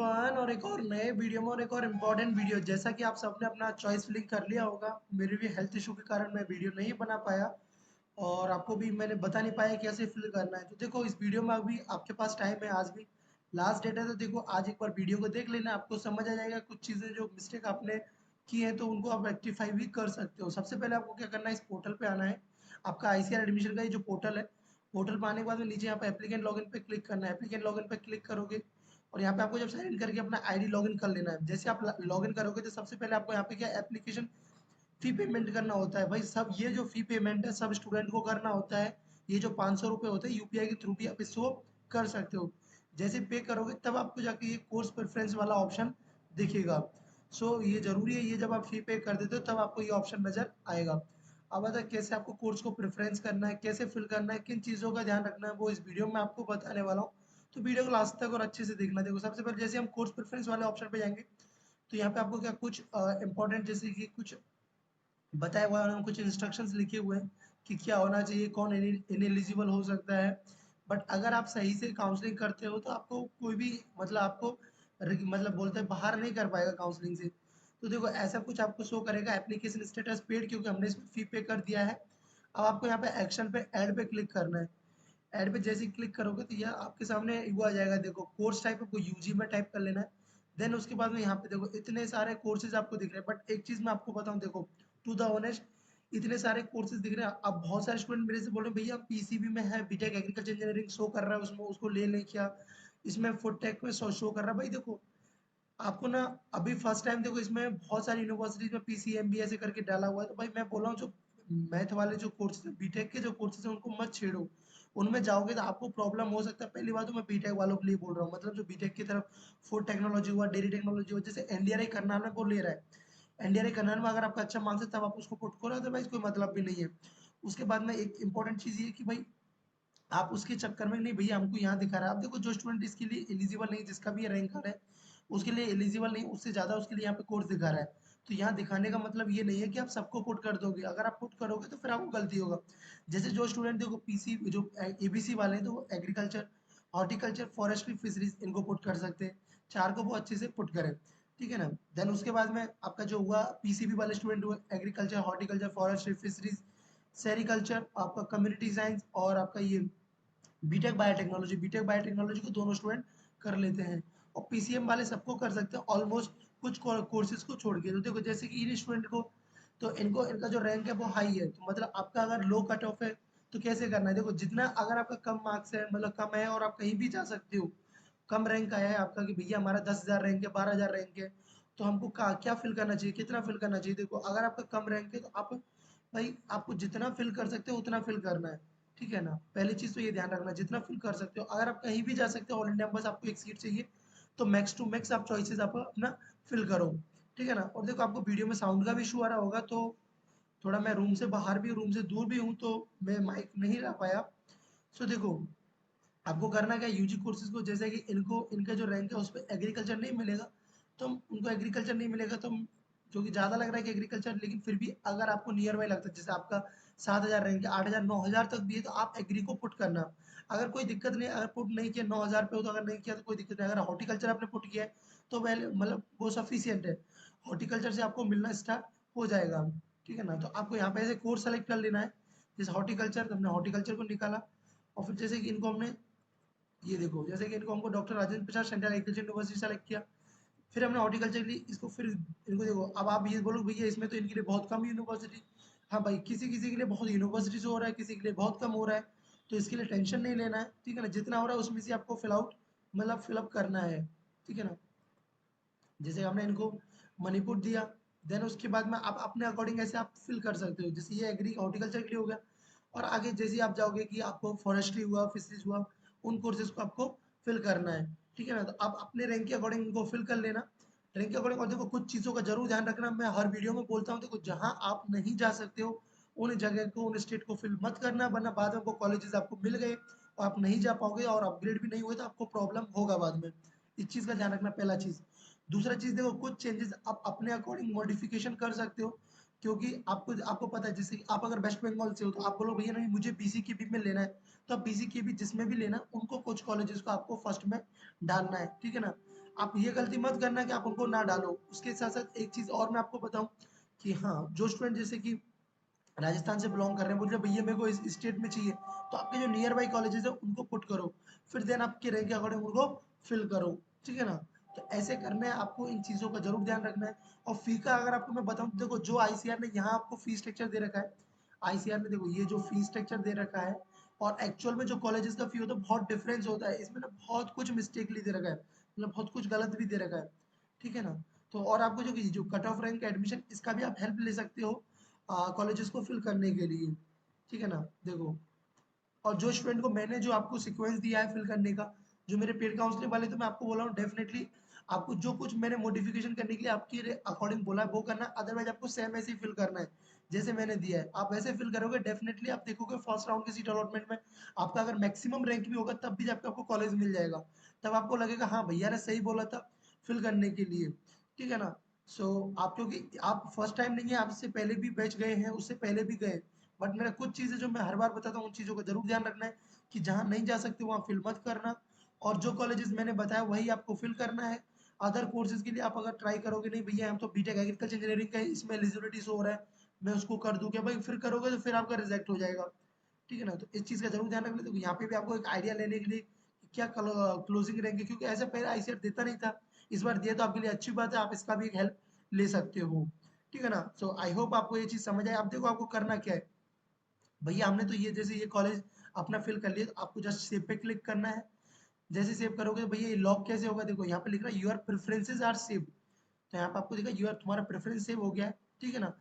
Everyone, और एक और नए वीडियो में और एक और इम्पोर्टेंट वीडियो। जैसा कि आप सबने अपना चॉइस फिलिंग कर लिया होगा, मेरे भी हेल्थ इशू के कारण मैं वीडियो नहीं बना पाया और आपको भी मैंने बता नहीं पाया कैसे फिल करना है। तो देखो, इस वीडियो में अभी आपके पास टाइम है, आज भी लास्ट डेट है। तो देखो, आज एक बार वीडियो को देख लेना, आपको समझ आ जाएगा कुछ चीज़ें जो मिस्टेक आपने की है तो उनको आप रेक्टिफाई भी कर सकते हो। सबसे पहले आपको क्या करना है, इस पोर्टल पे आना है। आपका आईसीआर एडमिशन का ये जो पोर्टल है, पोर्टल पे आने के बाद में नीचे यहाँ पे एप्लीकेंट लॉगिन पे क्लिक करना है। एप्लीकेंट लॉगिन पे क्लिक करोगे और यहाँ पे आपको जब साइन इन करके अपना आईडी लॉगिन कर लेना है। जैसे आप लॉगिन करोगे तो सबसे पहले आपको यहाँ पे क्या एप्लीकेशन फी पेमेंट करना होता है। भाई सब ये जो फी पेमेंट है सब स्टूडेंट को करना होता है। ये जो 500 रुपये होते हैं यूपीआई के थ्रू भी आप इसको कर सकते हो। जैसे पे करोगे तब आपको जाके ये कोर्स प्रेफरेंस वाला ऑप्शन दिखेगा। सो ये जरूरी है, ये जब आप फी पे कर देते हो तब आपको ये ऑप्शन नजर आएगा। अब अगर कैसे आपको कोर्स को प्रेफरेंस करना है, कैसे फिल करना है, किन चीज़ों का ध्यान रखना है, वो इस वीडियो में आपको बताने वाला हूँ। तो वीडियो को लास्ट तक और अच्छे से देखना। देखो, सबसे पहले जैसे हम कोर्स प्रेफरेंस वाले ऑप्शन पे जाएंगे तो यहाँ पे आपको क्या कुछ इंपॉर्टेंट जैसे कि कुछ बताया हुआ है, उन्होंने कुछ इंस्ट्रक्शंस लिखे हुए हैं कि क्या होना चाहिए, कौन इनएलिजिबल हो सकता है। बट अगर आप सही से काउंसलिंग करते हो तो आपको कोई भी मतलब आपको मतलब बोलते हैं बाहर नहीं कर पाएगा काउंसलिंग से। तो देखो, ऐसा कुछ आपको शो करेगा एप्लीकेशन स्टेटस पेड, क्योंकि हमने इसमें फी पे कर दिया है। अब आपको यहाँ पे एक्शन पे ऐड पे क्लिक करना है। ऐड पे जैसे ही क्लिक करोगे तो यह आपके सामने वो आ जाएगा। देखो, कोर्स टाइप आपको यूजी में टाइप कर लेना है। देन उसके बाद में यहाँ पे देखो इतने सारे कोर्सेज आपको दिख रहे हैं, बट एक चीज मैं आपको बताऊँ, देखो टू द ऑनेस्ट, इतने सारे कोर्सेज दिख रहे हैं। अब बहुत सारे स्टूडेंट मेरे से बोल रहे हैं भैया पीसीबी में है बीटेक एग्रीकल्चर इंजीनियरिंग शो कर रहा है, उसमें उसको ले लें क्या, इसमें फूड टेक में शो कर रहा है। भाई देखो, आपको ना अभी फर्स्ट टाइम देखो इसमें बहुत सारी यूनिवर्सिटीज में पीसीएमबी ऐसे करके डाला हुआ है। तो भाई मैं बोल रहा हूँ जो मैथ वाले जो कोर्सेज है, बीटेक के जो कोर्सेज है उनको मत छेड़ो। उनमें जाओगे तो आपको प्रॉब्लम हो सकता है। पहली बात तो मैं बीटेक वालों के लिए बोल रहा हूँ, मतलब जो बीटेक की तरफ फूड टेक्नोलॉजी हुआ, डेयरी टेक्नोलॉजी हुआ, जैसे एनडीआरआई करनाल में वो ले रहा है। एनडीआरआई करनाल में अगर आपका अच्छा मार्क्स है तब आप उसको पुट करो, अदरवाइज कोई मतलब भी नहीं है। उसके बाद में एक इंपॉर्टेंट चीज ये है कि भाई आप उसके चक्कर में नहीं, भैया हमको यहाँ दिखा रहा है। आप देखो, जो स्टूडेंट इसके लिए एलिजिबल नहीं, जिसका भी रैंक है उसके लिए एलिजिबल नहीं, उससे ज़्यादा उसके लिए यहाँ पे कोर्स दिखा रहा है। तो यहाँ दिखाने का मतलब ये नहीं है कि आप सबको पुट कर दोगे। अगर आप पुट करोगे तो फिर आपको गलती होगा। जैसे जो स्टूडेंट देखो पीसी जो एबीसी वाले हैं तो वो एग्रीकल्चर, हॉर्टिकल्चर, फॉरेस्ट्री, फिशरीज इनको पुट कर सकते हैं। चार को वो अच्छे से पुट करें, ठीक है ना। देन उसके बाद में आपका जो हुआ पीसीबी वाले स्टूडेंट हुआ agriculture, horticulture, forestry, fisheries, sericulture, आपका कम्युनिटी साइंस और आपका ये बीटेक बायोटेक्नोलॉजी। बीटेक बायोटेक्नोलॉजी को दोनों स्टूडेंट कर लेते हैं और पीसीएम वाले सबको कर सकते हैं ऑलमोस्ट, कुछ कोर्सेज को छोड़ के। तो देखो, जैसे कि इन स्टूडेंट को तो इनको इनका जो रैंक है वो हाई है, तो मतलब आपका अगर लो कट ऑफ है तो कैसे करना है। देखो, जितना अगर आपका कम मार्क्स है, मतलब कम है और आप कहीं भी जा सकते हो, कम रैंक आया है आपका कि भैया हमारा 10,000 रैंक है, 12,000 रैंक है, तो हमको क्या फिल करना चाहिए, कितना फिल करना चाहिए। देखो, अगर आपका कम रैंक है तो आप भाई आपको जितना फिल कर सकते हो उतना फिल करना है, ठीक है ना। पहली चीज तो ये ध्यान रखना, जितना फिल कर सकते हो। अगर आप कहीं भी जा सकते हो, ऑल इंडिया में बस आपको एक सीट चाहिए, तो मैक्स टू मैक्स आप चॉइसेस आप अपना फिल करो, ठीक है ना। और देखो, आपको वीडियो में साउंड का भी इशू आ रहा होगा, तो थोड़ा मैं रूम से बाहर भी, रूम से दूर भी हूँ, तो मैं माइक नहीं ला पाया। सो देखो, आपको करना क्या, यूजी कोर्सेज को जैसे कि इनको इनका जो रैंक है उस पर एग्रीकल्चर नहीं मिलेगा, तो उनको एग्रीकल्चर नहीं मिलेगा, तो जो कि ज़्यादा लग रहा है कि एग्रीकल्चर, लेकिन फिर भी अगर आपको नियर बाई लगता है, जैसे आपका 7,000 रैंक है, 8,000, 9,000 तक भी है, तो आप एग्री को पुट करना। अगर कोई दिक्कत नहीं, अगर पुट नहीं किया 9,000 पे हो तो, अगर नहीं किया तो कोई दिक्कत नहीं। अगर हॉर्टिकल्चर आपने पुट किया है तो वेल मतलब वो सफिशियंट है, हॉर्टिकल्चर से आपको मिलना स्टार्ट हो जाएगा, ठीक है ना। तो आपको यहाँ पे ऐसे कोर्स सेलेक्ट कर लेना है। जैसे हॉर्टिकल्चर, तो हमने हॉर्टिकल्चर को निकाला और फिर जैसे कि इनको हमने ये देखो, जैसे कि इनको हमको doctor Rajendra Prasad central agriculture university select किया। फिर हमने हॉर्टिकल्चर के लिए इसको, फिर इनको देखो, अब आप ये बोलो भैया इसमें तो इनके लिए बहुत कम यूनिवर्सिटी। हाँ भाई, किसी किसी के लिए बहुत यूनिवर्सिटी से हो रहा है, किसी के लिए बहुत कम हो रहा है, तो इसके लिए टेंशन नहीं लेना है, ठीक है ना। जितना हो रहा है उसमें से आपको फिल आउट मतलब फिलअप करना है, ठीक है ना। जैसे हमने इनको मणिपुर दिया, देन उसके बाद में आप अपने अकॉर्डिंग ऐसे आप फिल कर सकते हो। जैसे ये एग्री हॉर्टिकल्चर के लिए हो गया, और आगे जैसे आप जाओगे कि आपको फॉरेस्ट्री हुआ, फिशरीज हुआ, उन कोर्सेज को आपको फिल करना है, ठीक है ना। तो आप अपने रैंक के अकॉर्डिंग इनको फिल कर लेना, रैंक के अकॉर्डिंग। और देखो, कुछ चीज़ों का जरूर ध्यान रखना, मैं हर वीडियो में बोलता हूँ, देखो जहाँ आप नहीं जा सकते हो उन जगह को, उन स्टेट को फिल मत करना, वरना बाद में वो कॉलेजेस आपको मिल गए और आप नहीं जा पाओगे और अपग्रेड भी नहीं हुए तो आपको प्रॉब्लम होगा बाद में। इस चीज़ का ध्यान रखना, पहला चीज़। दूसरा चीज़, देखो कुछ चेंजेस आप अपने अकॉर्डिंग मॉडिफिकेशन कर सकते हो, क्योंकि आपको आपको पता है, जैसे कि आप अगर वेस्ट बंगाल से हो तो आप बोलो भैया नहीं मुझे बीसी के बी में लेना है, तो आप बीसी के बी जिसमें भी लेना उनको कुछ कॉलेजेस को आपको फर्स्ट में डालना है, ठीक है ना। आप ये गलती मत करना कि आप उनको ना डालो। उसके साथ-साथ एक चीज़ और मैं आपको बताऊँ कि हाँ, जो स्टूडेंट जैसे कि राजस्थान से बिलॉन्ग कर रहे हैं, बोल रहे हैं भैया मेरे को इस स्टेट में चाहिए, तो आपके जो नियर बाई कॉलेजेस है उनको पुट करो, फिर देन आपके रैंक के अकॉर्डिंग उनको फिल करो, ठीक है ना? तो ऐसे करना है, आपको इन चीज़ों का ज़रूर ध्यान रखना है। और फ़ी का अगर आपको मैं बताऊँ, देखो जो आईसीआर ने यहाँ आपको फ़ी स्ट्रक्चर दे रखा है, आईसीआर ने देखो ये जो फ़ी स्ट्रक्चर दे रखा है और एक्चुअल में जो कॉलेजेस का फ़ी होता है बहुत डिफरेंस होता है। इसमें ना बहुत कुछ मिस्टेकली दे रखा है, मतलब बहुत कुछ गलत भी दे रखा है, ठीक है ना? तो और आपको जो कट ऑफ रैंक एडमिशन इसका भी आप हेल्प ले सकते हो कॉलेजेस को फिल करने के लिए, ठीक है ना? देखो, और जो स्टूडेंट को मैंने जो आपको सीक्वेंस दिया है फिल करने का, जो मेरे पेड काउंसलिंग वाले, तो मैं आपको बोला हूँ डेफिनेटली आपको जो कुछ मैंने मॉडिफिकेशन करने के लिए आपके अकॉर्डिंग बोला है वो करना है, अदरवाइज आपको सेम ऐसे ही फिल करना है जैसे मैंने दिया है। आप वैसे फिल करोगे डेफिनेटली आप देखोगे फर्स्ट राउंड की सीट अलॉटमेंट में आपका अगर मैक्सिमम रैंक भी होगा तब भी जाके आपको कॉलेज मिल जाएगा। तब आपको लगेगा हाँ भैया ने सही बोला था फिल करने के लिए, ठीक है ना? सो आप, क्योंकि आप फर्स्ट टाइम नहीं है, आप इससे पहले भी बैच गए हैं, उससे पहले भी गए, बट मेरा कुछ चीज़ें जो मैं हर बार बताता हूँ उन चीज़ों का जरूर ध्यान रखना है कि जहाँ नहीं जा सकते वहाँ फिल मत करना, और जो कॉलेजेस मैंने बताया वही आपको फिल करना है। अदर कोर्सेज के लिए आप अगर ट्राई करोगे नहीं भैया हम तो बीटेक एग्रीकल्चर इंजीनियरिंग का इसमें एलिजिबिलिटी शो हो रहा है, मैं उसको कर दूं क्या, भाई फिर करोगे तो फिर आपका रिजेक्ट हो जाएगा, ठीक है ना? तो इस चीज़ का जरूर ध्यान रखना। तो यहाँ पे भी आपको एक आइडिया लेने के लिए कि क्या क्लोजिंग रहेंगे, क्योंकि ऐसे पहले आईसीआर देता नहीं था, इस बार दिया तो आपके लिए अच्छी बात है, आप इसका भी एक हेल्प ले सकते हो, ठीक है ना? सो आई होप आपको ये चीज़ समझ आए। अब देखो आपको करना क्या है, भैया हमने तो ये जैसे ये कॉलेज अपना फिल कर लिया, तो आपको जस्ट सेव पे क्लिक करना है। जैसे सेव करोगे तो भैया ये लॉक कैसे होगा, देखो यहाँ पे लिख रहा है योर प्रेफरेंसेस आर सेव, तो यहाँ पे आपको देखा योर तुम्हारा प्रेफरेंस सेव हो गया है, ठीक है ना?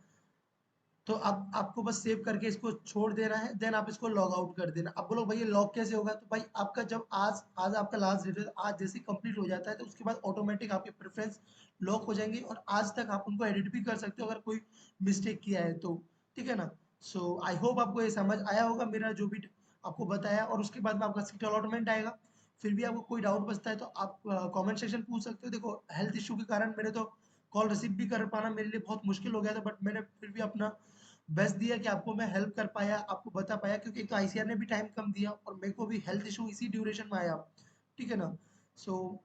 तो अब आपको बस सेव करके इसको छोड़ देना है, देन आप इसको लॉग आउट कर देना। अब बोलो भैया लॉक कैसे होगा, तो भाई आपका जब आज आज आपका लास्ट डेट है, तो आज जैसे कंप्लीट हो जाता है तो उसके बाद ऑटोमेटिक आपके प्रेफरेंस लॉक हो जाएंगे और आज तक आप उनको एडिट भी कर सकते हो अगर कोई मिस्टेक किया है तो, ठीक है ना? सो आई होप आपको ये समझ आया होगा मेरा जो भी आपको बताया, और उसके बाद में आपका सीट अलॉटमेंट आएगा। फिर भी आपको कोई डाउट बचता है तो आप कमेंट सेक्शन पूछ सकते हो। देखो हेल्थ इशू के कारण मेरे तो कॉल रिसीव भी कर पाना मेरे लिए बहुत मुश्किल हो गया था, बट मैंने फिर भी अपना बेस्ट दिया कि आपको मैं हेल्प कर पाया, आपको बता पाया, क्योंकि एक तो आईसीआर ने भी टाइम कम दिया और मेरे को भी हेल्थ इशू इसी ड्यूरेशन में आया, ठीक है ना? सो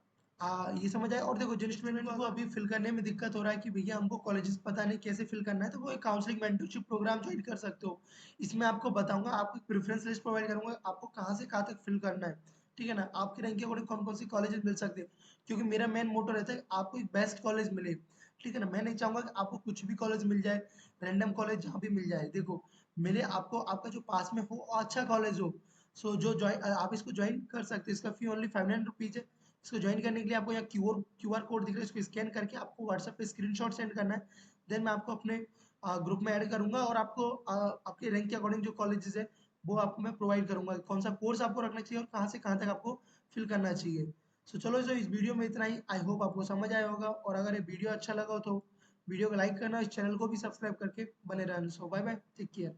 ये समझ आया। और देखो जिन स्टूडेंट को अभी फिल करने में दिक्कत हो रहा है कि भैया हमको कॉलेजेस पता नहीं कैसे फिल करना है, तो वो एक काउंसलिंग मेंटरशिप प्रोग्राम ज्वाइन कर सकते हो। इसमें आपको बताऊंगा, आपको प्रेफरेंस लिस्ट प्रोवाइड करूंगा, आपको कहाँ से कहाँ तक फिल करना है, ठीक है ना? आपके रैंक के अकॉर्डिंग कौन कौन सी कॉलेजेस मिल सकते हैं, क्योंकि मेरा मेन मोटो रहता है आपको एक बेस्ट कॉलेज मिले, ठीक है ना? मैं नहीं चाहूंगा कि आपको कुछ भी कॉलेज मिल जाए, रैंडम कॉलेज जहाँ भी मिल जाए। देखो मिले आपको, आपका जो पास में हो और अच्छा कॉलेज हो, सो जो ज्वाइन आप इसको ज्वाइन कर सकते हैं। इसका फी ओनली 500 रुपीज है। इसको ज्वाइन करने के लिए आपको यहाँ क्यूआर कोड दिख रहा है, इसको स्कैन करके आपको व्हाट्सएप पे स्क्रीनशॉट सेंड करना है। देन मैं आपको अपने ग्रुप में ऐड करूंगा और आपको आपके रैंक के अकॉर्डिंग जो कॉलेजेस है वो आपको मैं प्रोवाइड करूंगा, कौन सा कोर्स आपको रखना चाहिए और कहाँ से कहाँ तक आपको फिल करना चाहिए। सो चलो जो इस वीडियो में इतना ही, आई होप आपको समझ आया होगा, और अगर ये वीडियो अच्छा लगा हो तो वीडियो को लाइक करना, इस चैनल को भी सब्सक्राइब करके बने रहना। सो बाय बाय, टेक केयर।